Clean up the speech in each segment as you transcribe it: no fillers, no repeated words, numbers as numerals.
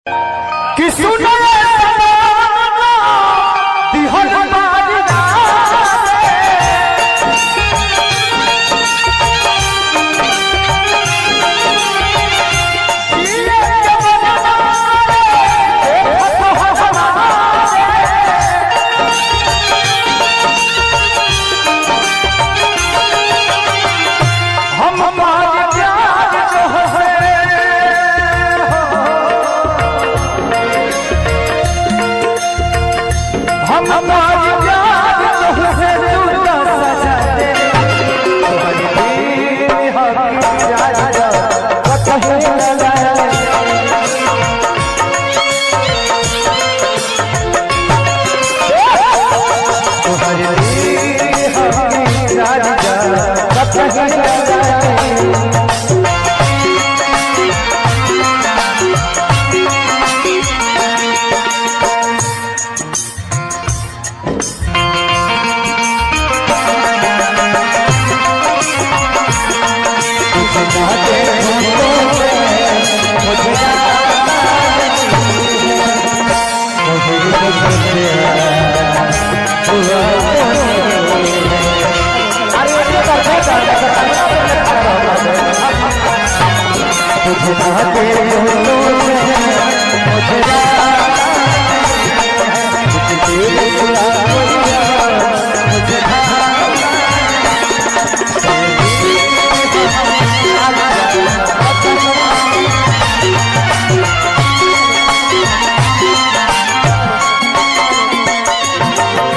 कि सुनो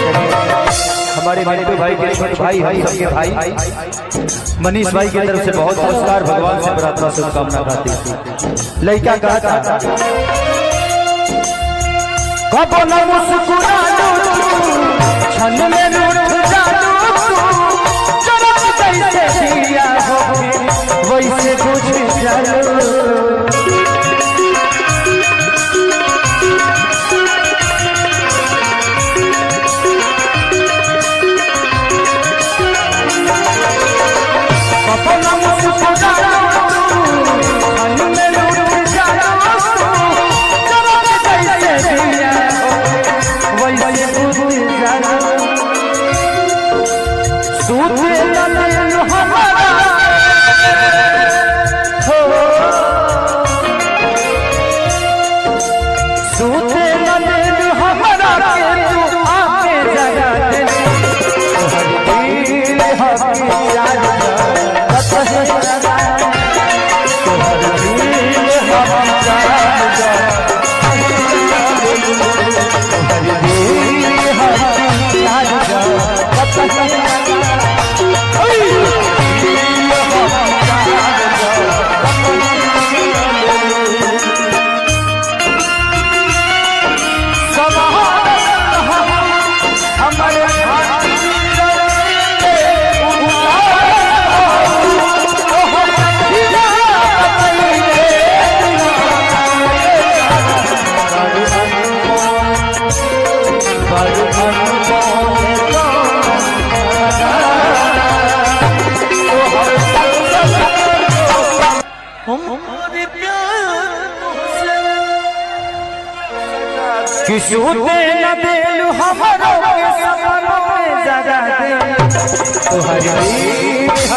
हमारे मंटू भाई के छोटे भाई हम सबके भाई मनीष भाई की तरफ से बहुत पुरस्कार भगवान से प्रार्थना शुभकामना करते लड़का कहता कब न मुस्कुरालू छन में रूठ जालू चरम कैसे दिया हो वैसे कुछ जालू किसूते न देलू हमरो के सपनों में जगा दे तोहरी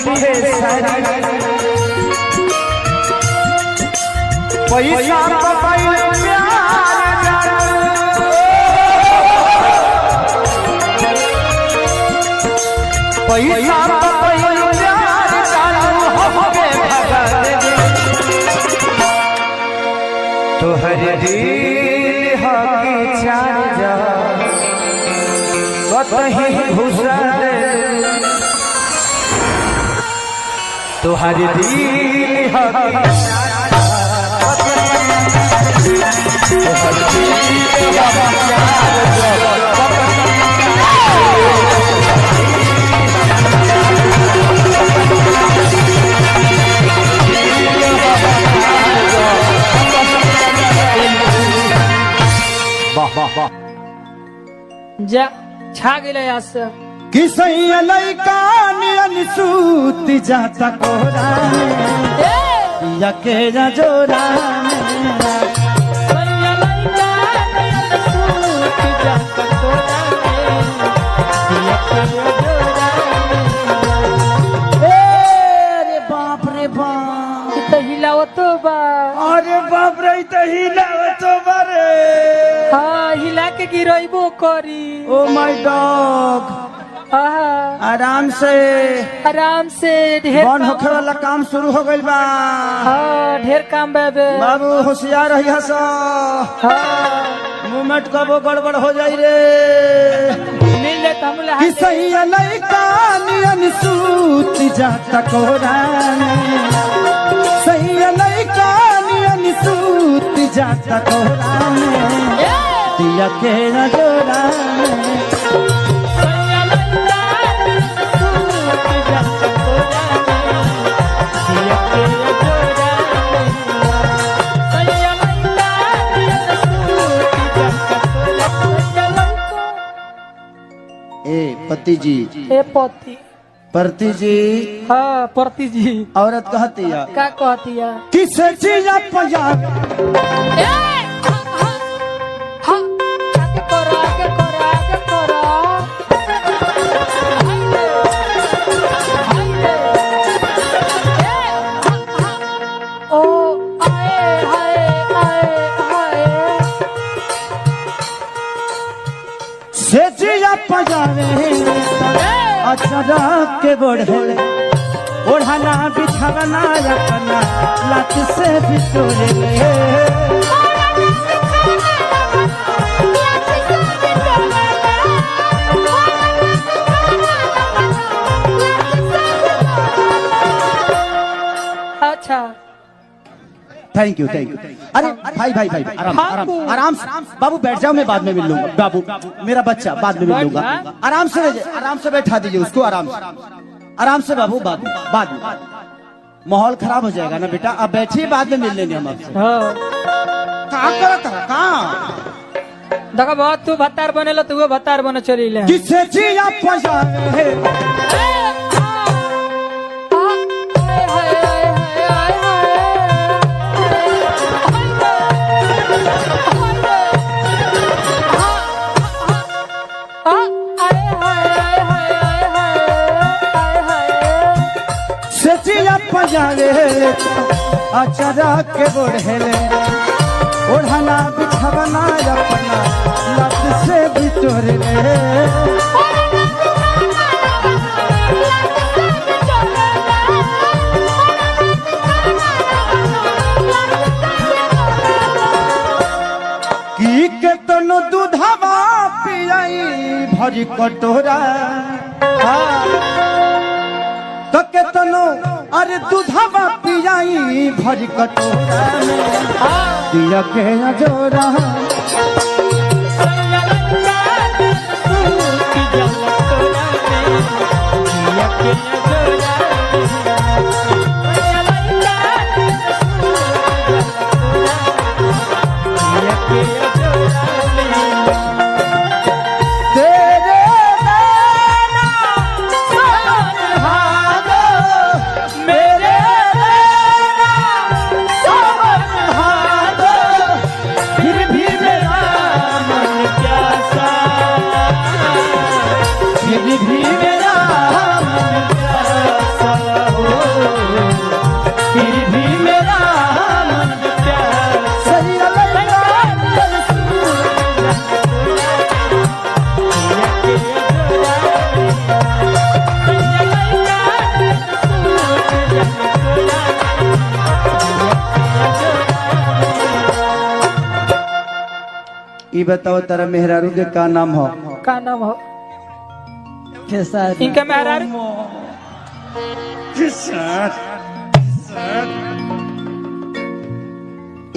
खे सारी पैसा पाइल प्यार पैसा पाइल प्यार चालू हमके भगा दे तोहर दिल हकी चार जा कतही घुसा दे तोहर दिल हकी जा छा गेले आज से किसैया लइका नियन सूत जाता कोरा या के जोरा अरे बाप रे बाप तो हिलावतो बा अरे बाप रे तो हिलावतो बा रे हाँ हिला के गिरइबो करी ओ माय डॉग आराम से ढेर बन होखे वाला काम शुरू हो गइल बा हाँ ढेर काम बाबे बाबू होशियार रही हस हाँ मूवमेंट कबो गड़बड़ हो जाई रे मिल ले तमला किसैया लइका नियन सूत जाता कोरा सैया लइका नियन सूत जाता कोरा दिया के जोरा पति जी ए पति परती जी हाँ परती जी औरत कहती है का कहती है किसे चीज पंजाब से जिया पजावे अचरा के बढ़े ओढ़ाना बिछावना अपना लात से बिटोरे अच्छा थैंक यू अरे भाई आराम से बाबू बैठ जाओ मैं बाद में मिल लूंगा बाबू मेरा बच्चा बाद में मिल लूंगा आराम से बैठा दीजिए उसको आराम से बाबू बाद में माहौल खराब हो जाएगा ना बेटा अब बैठिए बाद में मिल लेंगे हम आपसे देखो बहुत तू भत्तार बनेलो तू वो भत्तार बने चली ले किसे जिया पजावे पजावे अचरा के बढ़ेले ओढ़ाना बिछावना अपना लत से बिटोरे की के तनो दूधवा पियाई भरी कटोरा तो के तनो अरे दूधवा पियाई भरी कटोरा दिया के जोरा भी मेरा बताओ तेरा मेहरारू के का नाम हो? का नाम हो? खेसारी इनका मेहरारू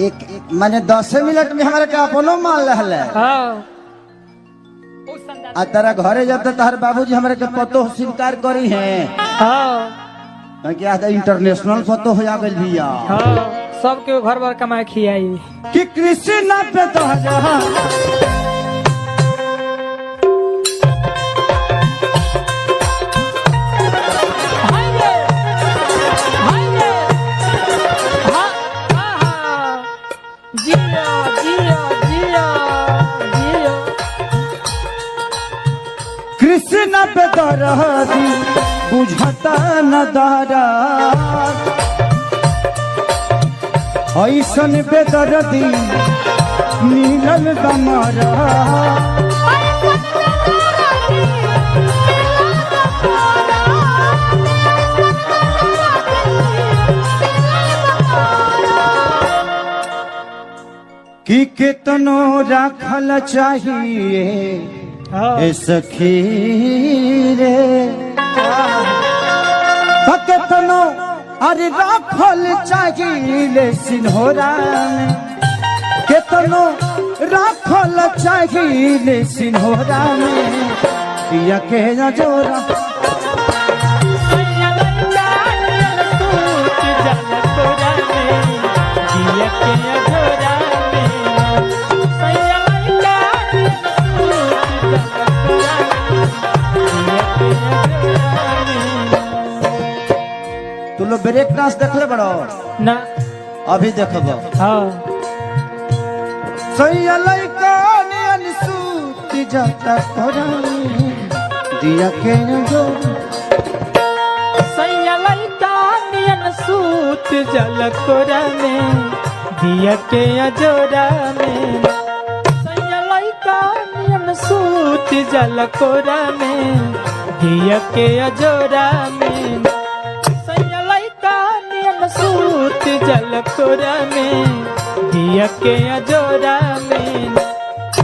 एक माने 10 मिनट में हमारे का अपनो मान रहल है। हाँ आ तेरा घरे जाता तहर बाबूजी हमारे के पतो स्वीकार करी है हाँ क्या इंटरनेशनल पतो हो गइल भैया। हाँ सबके घर बार कमाए खियाई कि कृष्णा पे तो कृष्णा पे दरदी बुझता न दरा ऐसन बेदर्दी मिलल बमरा कि केतनो राखल चाहिए ए सखी रे केतनो अरे राखल चाहिए सिन्होरा में केतनो राखल चाहिए सिन्होरा में पिया के न जोरा तू लोग ब्रेक डांस देखले बड़ो ना अभी देखबो। हाँ सैया लइका ने सूती जाता कोरा दिया के जो सैया लइका नियन सूत जल कोरा में दिया के अजोरा में सैया लइका नियन सूत जल कोरा में दिया के अजोरा में सैया लइका नियन सूत जल कोरा में दिया के अजोरा में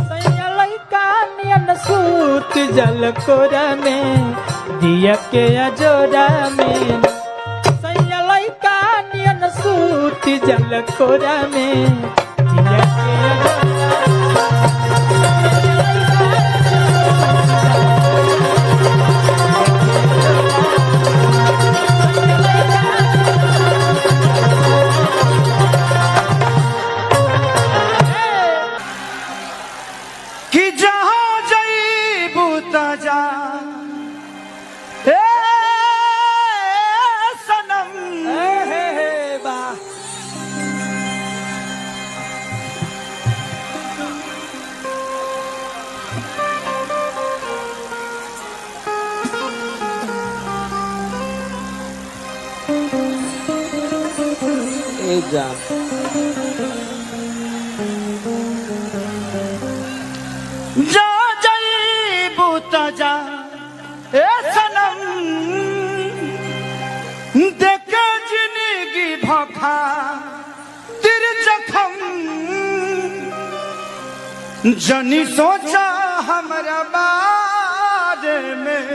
सैया लइका नियन सूत जल कोरा में दिया के अजोरा में सैया लइका नियन सूत जल कोरा में दिया के अजोरा कि जहाँ जईबू जा ए सनम ए जा जा जईबू जा ए सनम देख जिंदगी भखा तिर जखम जनी सोचा हमरा बारे में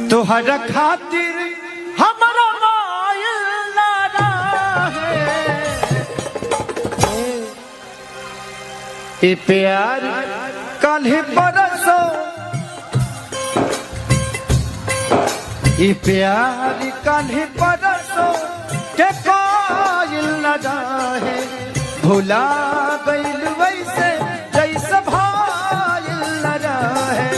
तोहरा खातिर हमरा मायल ना रहे ए प्यार कल परसो ए प्यार कल परसो के कायल न रहे भुला गइल वैसे जैसे भाइल न रहे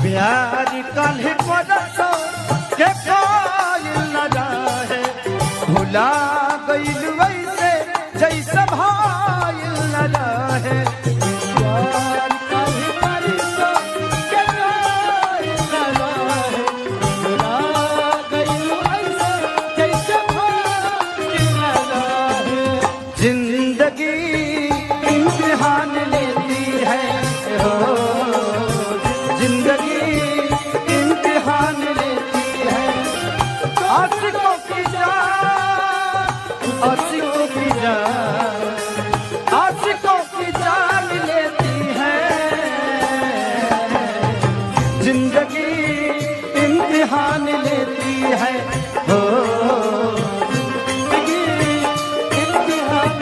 प्यार कल परसो के कायल न रहे भुला गइल वैसे जैसे भाइल न रहे प्यार कल परसो आशिकों की जान, आशिकों की जान, आशिकों की जान लेती है जिंदगी, इम्तिहान लेती है हो जिंदगी, इम्तिहान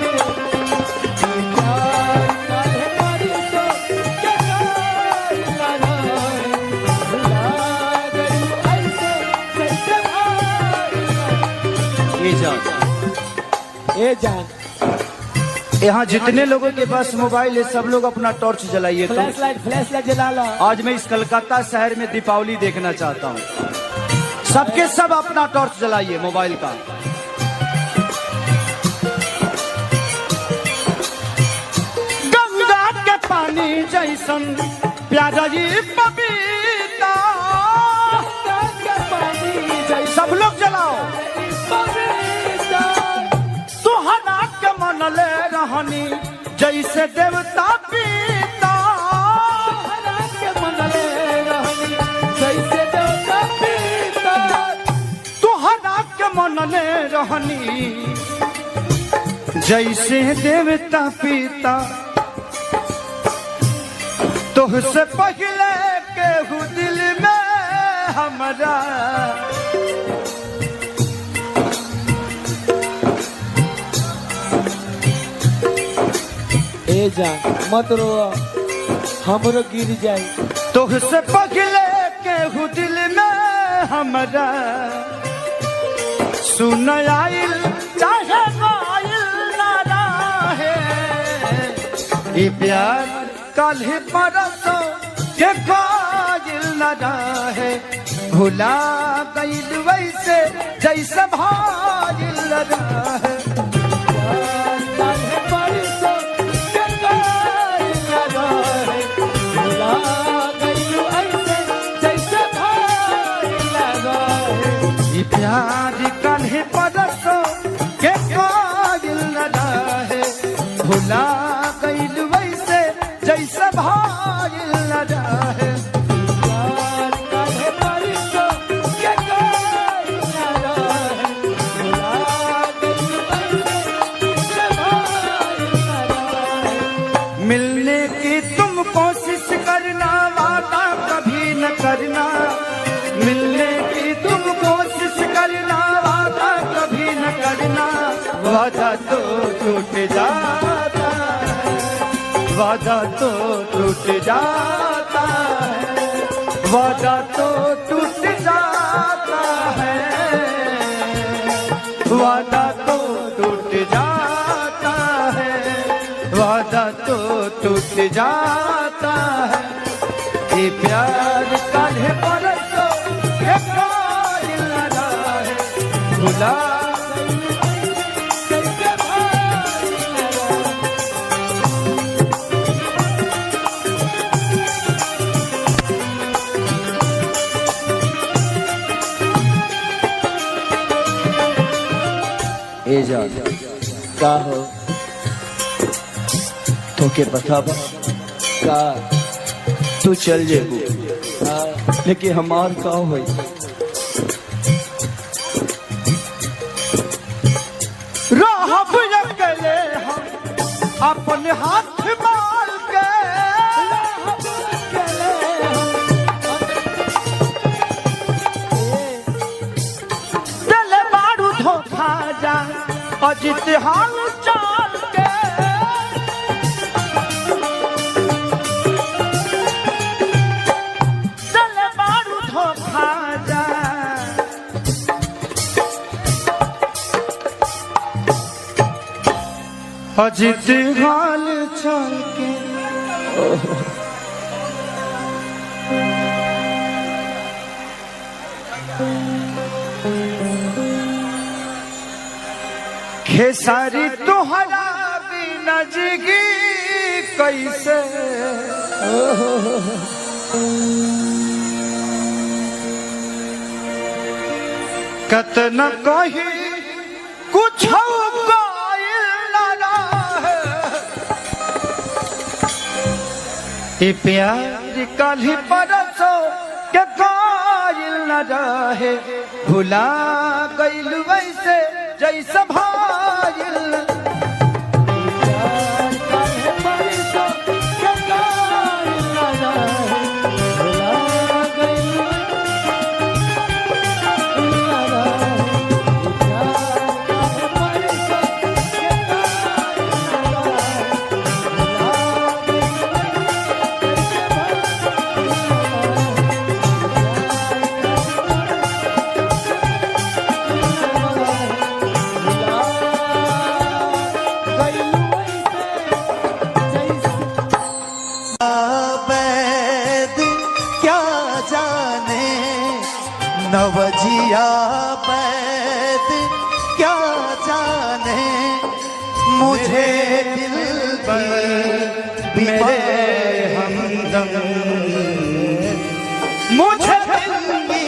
ए जान। यहाँ जितने लोगों के पास मोबाइल है सब लोग अपना टॉर्च जलाइए। तो फ्लैश लाइट जला लो। आज मैं इस कलकत्ता शहर में दीपावली देखना चाहता हूँ। सबके सब अपना टॉर्च जलाइए मोबाइल का। गंगा के पानी जैसन प्यारा जी पपीता, सब लोग जलाओ। सुहाना के मन ले रहनी जैसे देवता पीता, के मन ले रहनी जैसे देवता पीता, सुहाना के मन ले रहनी जैसे देवता पीता। तुझसे पहले केहू दिल में हमारा ए जान मत रो, हमरो गिर जाए। तुझसे पहले केहू दिल में हमारा सुन आइल चाहे गाइल ना रहे, ये प्यार कल ही परसों के गाइल ना रहे, भुला गइल वैसे जैसे भाइल ना रहे। प्यार कन्हे परसों के कायल न रहे, भुला गइल वैसे जैसे भाइल न रहे। प्यार कन्हे परसों के कायल न रहे, भुला गइल वैसे जैसे भाइल न रहे। मिलने की तुम कोशिश करना, वादा कभी न करना। मिलने की तुम कोशिश करना, वादा कभी न करना। वादा तो टूट जाता है, वादा तो टूट जाता है, वादा तो टूट जाता है, वादा तो टूट जाता है, वादा तो टूट जाता है। ये प्यार काहे परसों के कायल न रहे, भुला ए जा का हो तो के बताबा का तू चल जेबू, हाँ, लेकिन हमार का होई। रहब अकेले हम अपन हाथ मार के, दिल बारू धोखा जा अजित हाल चाल के। दिल बारू धोखा जा अजित हाल चाल के। खेसारी तुहरा बिना जिगी कैसे, कतन कही कुछ ये प्यार कल ही परसों के कायल न रहे, भुला गइल वैसे जैसे भाइल नवजिया बैद क्या जाने मुझे दिल की मेरे हमदम मुझे दिल की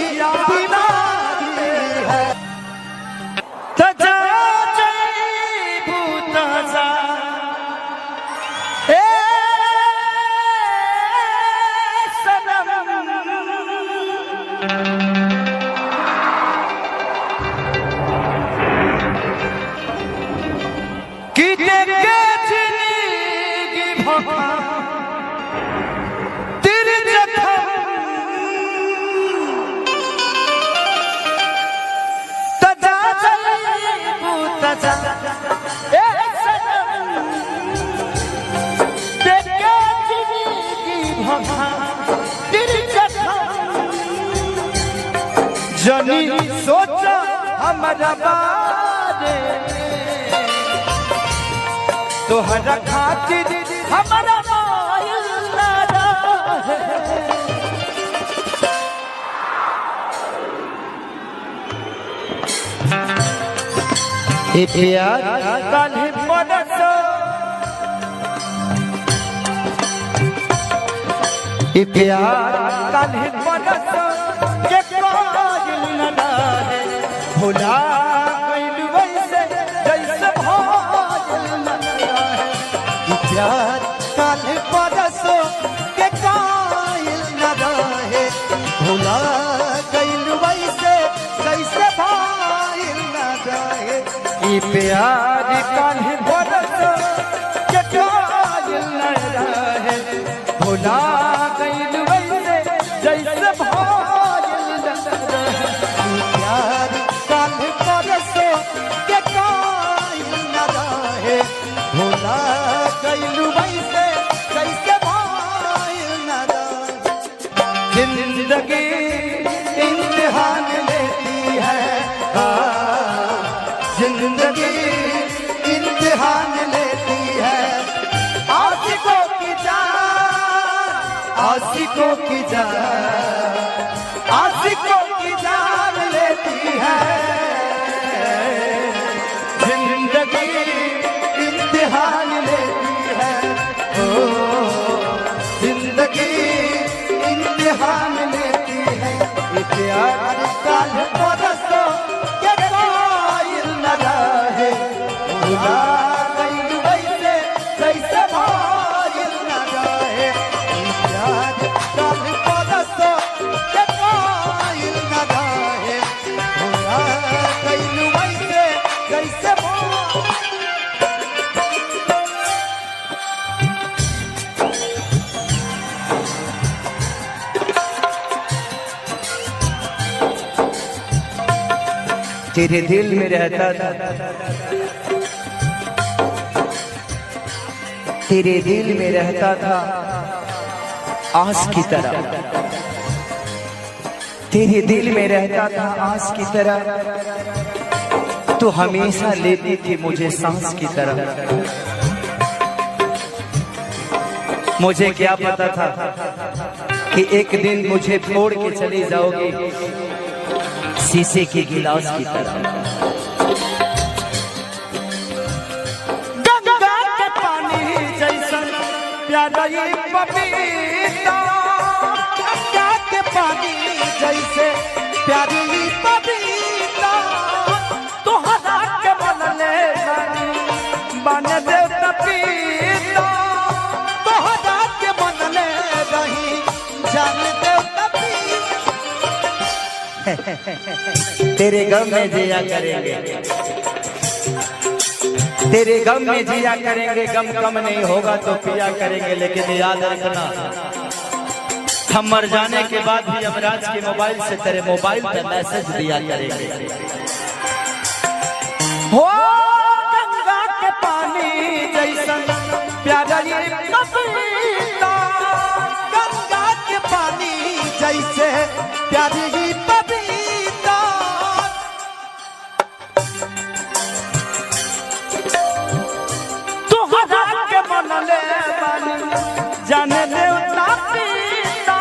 बीमारी है तजा जय भूतजा ए जनी सोचा हमारा बारे तोहरा खातिर हमारा मायल ना रहे प्यार काल्हि परसो प्यार काल्हि परसो के कायल न रहे भुला गइल वैसे जैसे भाइल न रहे प्यार काल्हि परसो के कायल न रहे भुला गइल वैसे जैसे भाइल न रहे प्यार काल्हि परसो के कायल न रहे भुला गइल वैसे जैसे भाइल न रहे प्यार काल्हि परसो के कायल न रहे भुला गइल वैसे जैसे भाइल न रहे जिंदगी इम्तिहान लेती है जिंदगी इम्तिहान लेती है आशिकों की जान आशिकों की जान आशिकों की जान लेती है जिंदगी इम्तिहान लेती है ओ जिंदगी इम्तिहान लेती है प्यार काल्हि परसो के कायल न रहे भुला गइल वैसे जैसे भाइल न रहे प्यार काल्हि परसो के कायल न रहे भुला गइल वैसे जैसे तेरे दिल में रहता था तेरे दिल में रहता था आस की तरह तेरे दिल में रहता था आस की तरह तो हमेशा लेती थी मुझे सांस की तरह मुझे क्या पता था कि एक दिन मुझे छोड़ के चली जाओगी शीशे के गिलास की तरह गंगा के पानी जैसा प्यारा ये पपीता गंगा के पानी जैसे प्यारी पपीता तोहरा के बनले बन दे पपीता तोहरा के बनले रही जान दे तेरे गम में जिया करेंगे, तेरे गम में जिया करेंगे, गम कम नहीं होगा तो पिया करेंगे। लेकिन याद रखना, हम मर जाने के बाद भी यमराज के मोबाइल से तेरे मोबाइल पे मैसेज दिया करेंगे। हो गंगा के पानी जैसा प्यारा ये पपीता, गंगा के पानी जैसे प्यारी ये पपीता। तुहरा के मन ले बानी जाने देवता पीता,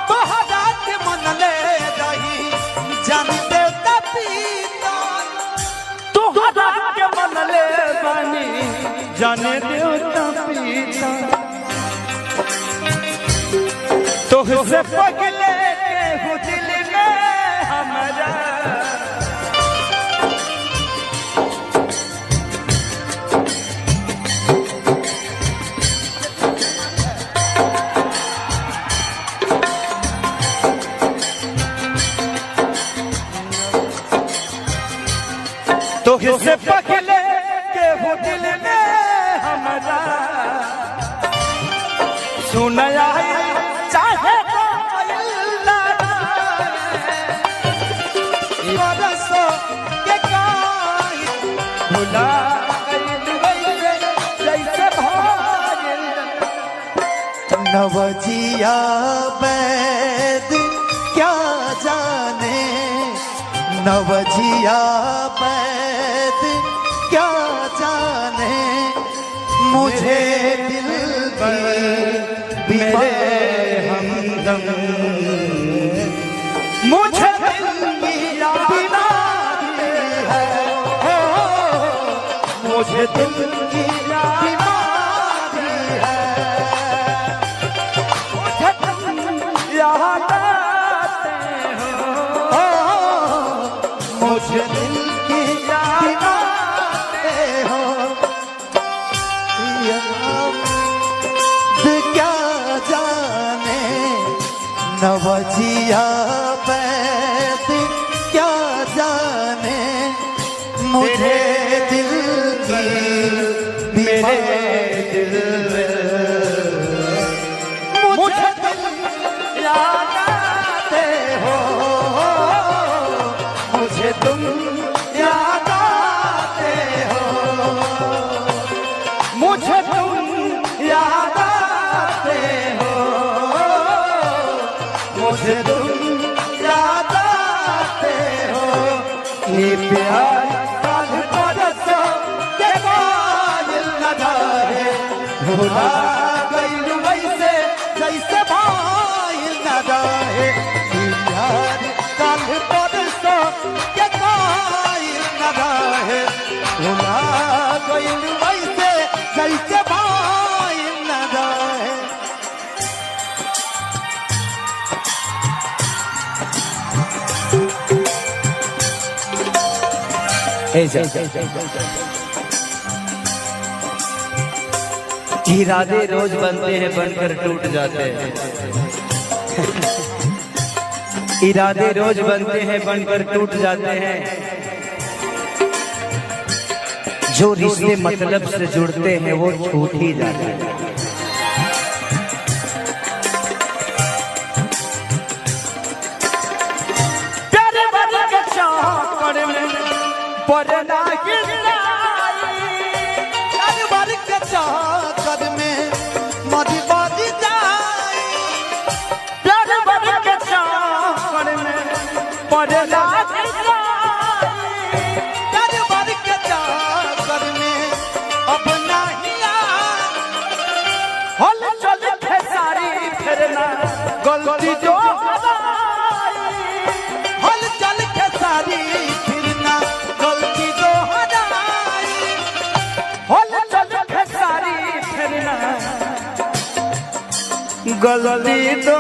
तुहरा के मन ले रही जाने देवता पीता, तुहरा के मन ले बानी जाने देवता पीता। तुझसे पगले के हूँ दिल में हमारा, तुझसे पगले के हूँ दिल में हमारा। सुनया चाहे बरसों के गाय भुला जैसे भागिल नवजिया वैद क्या जाने, नवजिया वैद क्या जाने, मुझे दिल की मेरे हमदम, मुझे दिल की बीमारी है, मुझे दिल की बीमारी है, मुझे तुम याद आते हो, मुझे दिल की याद आते हो। क्या जाने नवजिया वैद क्या जाने, मुझे दिल की मेरे दिल मुझे दिल याद आते हो, मुझे तुम याद आते हो, मुझे तुम याद आते हो, मुझे तुम याद आते हो। ये प्यार काल परसों के कायल न जाए, भुला गई वैसे जैसे भाईल न जाए। ये प्यार काल परसों के कायल न जाए, भुला गई वैसे जैसे भाईल न जाए। इरादे रोज बनते हैं बनकर टूट जाते हैं, इरादे रोज बनते हैं बनकर टूट जाते हैं। जो रिश्ते मतलब से जुड़ते हैं वो छूट ही जाते हैं। प्यारे वाले के चाकर में पड़ना चाकर में मधी बाजी जाए, प्यारे वाले के चाकर में पड़ना जाए, प्यारे वाले के चाकर में अब नहीं हल चल खेसारी फिरना गलती जो हमारी, हल चल खेसारी फिरना गलती जो हमारी, हल चल खेसारी फिरना गलती तो